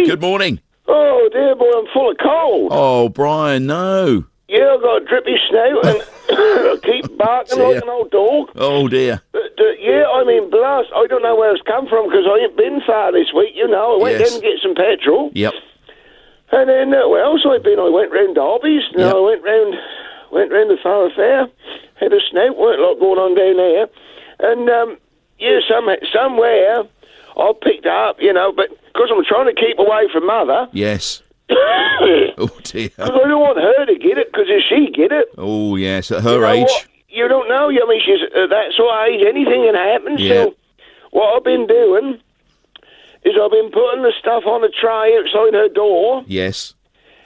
Good morning. Oh, dear boy, I'm full of cold. Oh, Brian, no. Yeah, I've got a drippy snout and I keep barking like an old dog. Oh, dear. But, yeah, I mean, blast. I don't know where it's come from because I ain't been far this week, you know. I went Yes. in and get some petrol. Yep. And then, where else have I been? I went round Derby's. Yep. I went round the Thorough Fair. Had a snout. Weren't a lot going on down there. And, yeah, somewhere I picked up, you know, but because I'm trying to keep away from Mother. Yes. Oh, dear. Because I don't want her to get it, because if she get it... Oh, yes, at her you know age. What? You don't know. I mean, she's at that sort of age. Anything can happen. Yeah. So what I've been doing is I've been putting the stuff on a tray outside her door. Yes.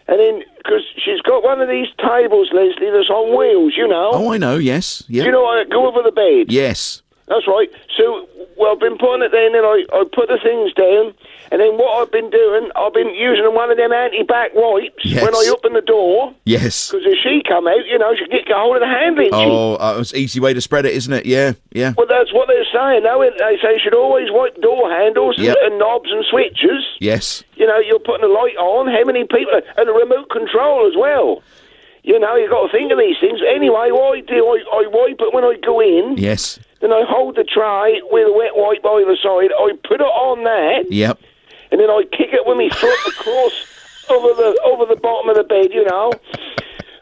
And then, because she's got one of these tables, Leslie, that's on wheels, you know. Oh, I know, yes. Yep. You know, I go over the bed. Yes. That's right. So, well, I've been putting it there, and then I put the things down, and then what I've been doing, I've been using one of them anti-back wipes Yes. when I open the door. Yes. Because if she come out, you know, she'll get hold of the handle, ain't she? Oh, it's an easy way to spread it, isn't it? Yeah, yeah. Well, that's what they're saying. Now, they say you should always wipe door handles Yep. and knobs and switches. Yes. You know, you're putting a light on. How many people... And a remote control as well. You know, you've got to think of these things. Anyway, what I do, I wipe it when I go in. Yes. Then I hold the tray with a wet wipe by the side. I put it on that. Yep. And then I kick it with my foot across over the bottom of the bed, you know.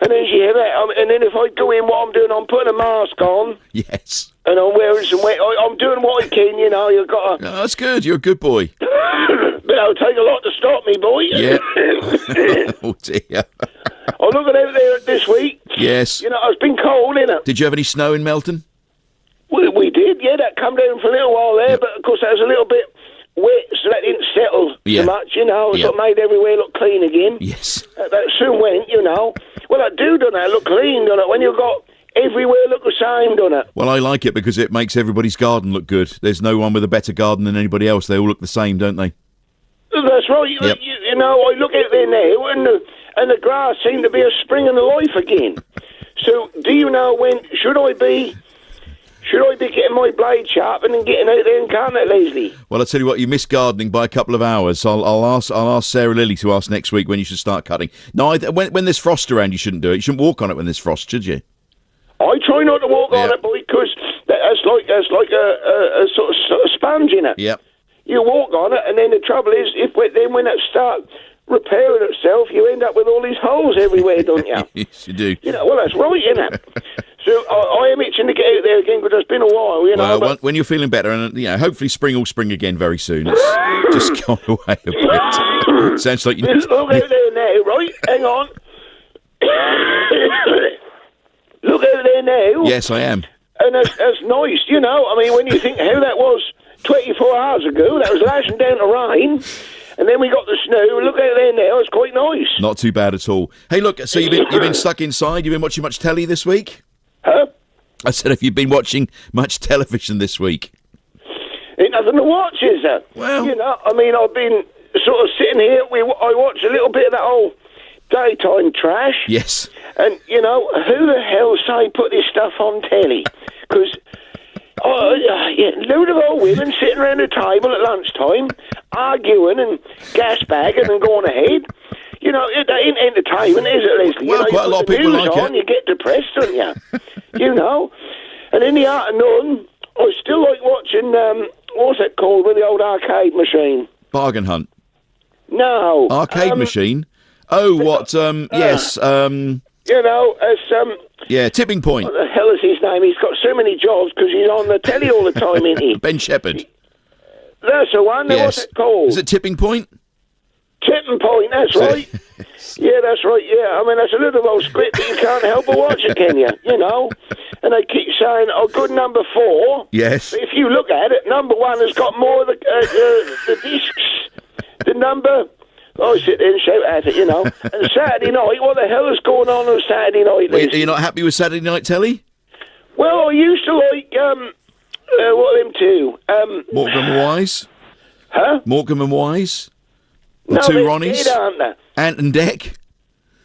And then she hear that. And then if I go in, what I'm doing, I'm putting a mask on. Yes. And I'm wearing some wet... I'm doing what I can, you know. You've got to... Oh, that's good. You're a good boy. But it'll take a lot to stop me, boy. Yeah. Oh, dear. I'm looking out there this week. Yes. You know, it's been cold, innit? Did you have any snow in Melton? We did, yeah. That come down for a little while there, but of course that was a little bit wet, so that didn't settle Yeah. so much, you know. Yeah. So it made everywhere look clean again. Yes. That soon went, you know. Well, it do, doesn't it? Look clean, doesn't it? When you've got everywhere look the same, doesn't it? Well, I like it because it makes everybody's garden look good. There's no one with a better garden than anybody else. They all look the same, don't they? That's right. Yep. You know, I look out there now, and the grass seemed to be a spring in the life again. So, do you know when should I be getting my blade sharpened and getting out there and cutting it, Leslie? Well, I'll tell you what, you missed gardening by a couple of hours. I'll ask Sarah Lily to ask next week when you should start cutting. No, when there's frost around, you shouldn't do it. You shouldn't walk on it when there's frost, should you? I try not to walk on it, boy, because that's like a sort of sponge in it. Yep. You walk on it, and then the trouble is, when it starts repairing itself, you end up with all these holes everywhere, don't you? Yes, you do. You know, well, that's right, isn't it? So I am itching to get out there again because it's been a while, you know. Well, when you're feeling better, and hopefully spring will spring again very soon. It's just gone away a bit. Sounds like you. Look out there now, right? Hang on. Look out there now. Yes, I am. And that's nice, you know. I mean, when you think how that was 24 hours ago, that was lashing down the rain. And then we got the snow. Look out there now; it's quite nice. Not too bad at all. Hey, look. So you've been stuck inside. You've been watching much telly this week? Huh? I said, have you been watching much television this week? Ain't nothing to watch, is there? Well, you know, I mean, I've been sort of sitting here. I watched a little bit of that old daytime trash. Yes. And you know, who the hell say put this stuff on telly? Because. Load of old women sitting around a table at lunchtime, arguing and gasbagging and going ahead. You know, it ain't entertainment, is it, Leslie? Well, you know, quite a lot of people like it. You get depressed, don't you? You know? And in the afternoon, I still like watching, what's it called, with the old arcade machine? Bargain Hunt. No. Arcade machine? Oh, what, yes, you know, it's, yeah, Tipping Point. what the hell is his name? He's got so many jobs because he's on the telly all the time, isn't he? Ben Shepherd. That's the one. Yes. What's it called? Is it Tipping Point? Tipping Point, that's right. Yeah, that's right, yeah. I mean, that's a little old script, but you can't help but watch it, can you? You know? And they keep saying, good number 4. Yes. But if you look at it, number 1 has got more of the discs. The number... I sit there and shout at it, you know. And Saturday night, what the hell is going on Saturday night? Are you not happy with Saturday Night Telly? Well, I used to like, what are them two? Morecambe and Wise? Huh? Morecambe and Wise? The No, two they're Ronnies? dead, aren't they? Ant and Dec?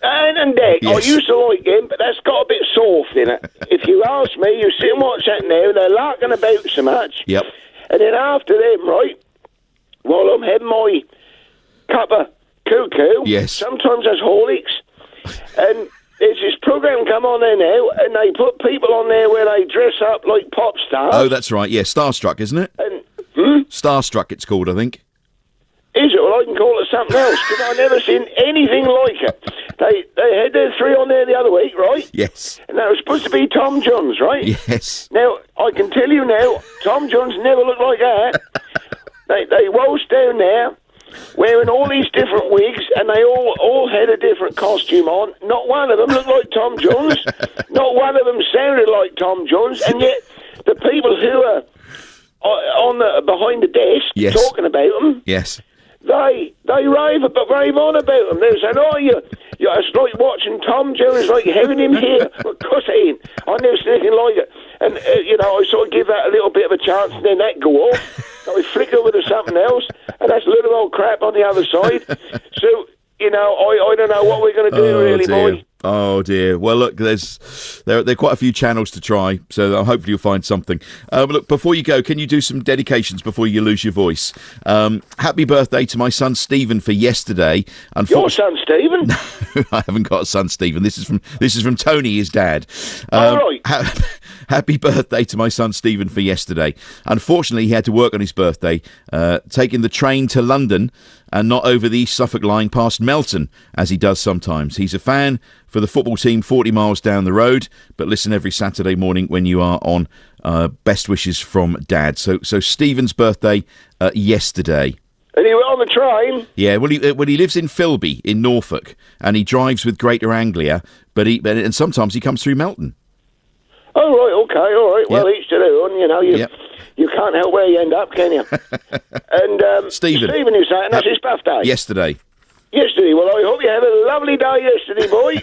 Ant and Dec. Yes. I used to like him, but that's got a bit soft in it. If you ask me, you sit and watch that now, they're larking about so much. Yep. And then after them, right, while I'm having my cup of cuckoo. Yes. Sometimes that's Horlicks. And there's this program come on there now, and they put people on there where they dress up like pop stars. Oh, that's right. Yeah, Starstruck, isn't it? And, Starstruck, it's called, I think. Is it? Well, I can call it something else, because I've never seen anything like it. They had their 3 on there the other week, right? Yes. And that was supposed to be Tom Jones, right? Yes. Now, I can tell you now, Tom Jones never looked like that. They waltzed down there, wearing all these different wigs, and they all had a different costume on. Not one of them looked like Tom Jones. Not one of them sounded like Tom Jones. And yet, the people who are behind the desk Yes. talking about them, Yes. they rave on about them. They're saying, "Oh, it's like watching Tom Jones, like having him here." Of course, I ain't. I never seen anything like it. And I sort of give that a little bit of a chance, and then that go off. I flick over to something else, and that's a little old crap on the other side. So, I don't know what we're going to do, really, boy. Oh dear. Well, look, there are quite a few channels to try, so hopefully you'll find something. Look, before you go, can you do some dedications before you lose your voice? Happy birthday to my son Stephen for yesterday. Your son Stephen? I haven't got a son Stephen. This is from Tony, his dad. All right. Happy birthday to my son Stephen for yesterday. Unfortunately, he had to work on his birthday, taking the train to London and not over the East Suffolk line past Melton, as he does sometimes. He's a fan for the football team 40 miles down the road, but listen every Saturday morning when you are on. Best wishes from Dad. So Stephen's birthday yesterday. And he went on the train? Yeah, well, he lives in Filby in Norfolk, and he drives with Greater Anglia, and sometimes he comes through Melton. Oh, right, okay, all right. Well, each to their own, you can't help where you end up, can you? And Stephen, you saying that's his birthday? Yesterday. Yesterday. Well, I hope you have a lovely day yesterday, boy.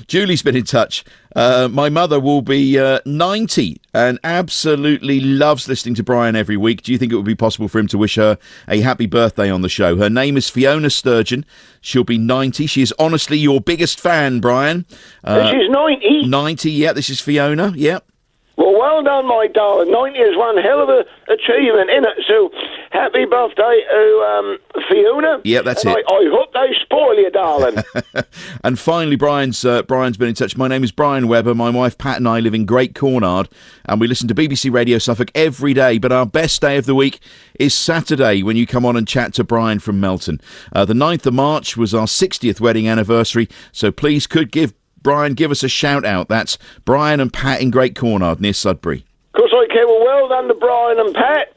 Julie's been in touch. My mother will be 90 and absolutely loves listening to Brian every week. Do you think it would be possible for him to wish her a happy birthday on the show? Her name is Fiona Sturgeon. She'll be 90. She is honestly your biggest fan, Brian. She's 90? 90, yeah. This is Fiona, yeah. Well done, my darling. 90 is one hell of an achievement, isn't it? So, happy birthday to Fiona. Yeah, that's and it. I hope they spoil you, darling. And finally, Brian's been in touch. My name is Brian Webber. My wife Pat and I live in Great Cornard, and we listen to BBC Radio Suffolk every day. But our best day of the week is Saturday, when you come on and chat to Brian from Melton. The 9th of March was our 60th wedding anniversary, so please give us a shout out. That's Brian and Pat in Great Cornard near Sudbury. Of course I can. Well done to Brian and Pat.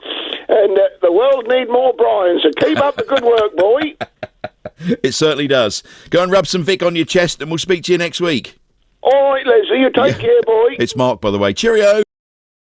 And the world need more Brian, so keep up the good work, boy. It certainly does. Go and rub some Vic on your chest, and we'll speak to you next week. All right, Leslie, you take care, boy. It's Mark, by the way. Cheerio.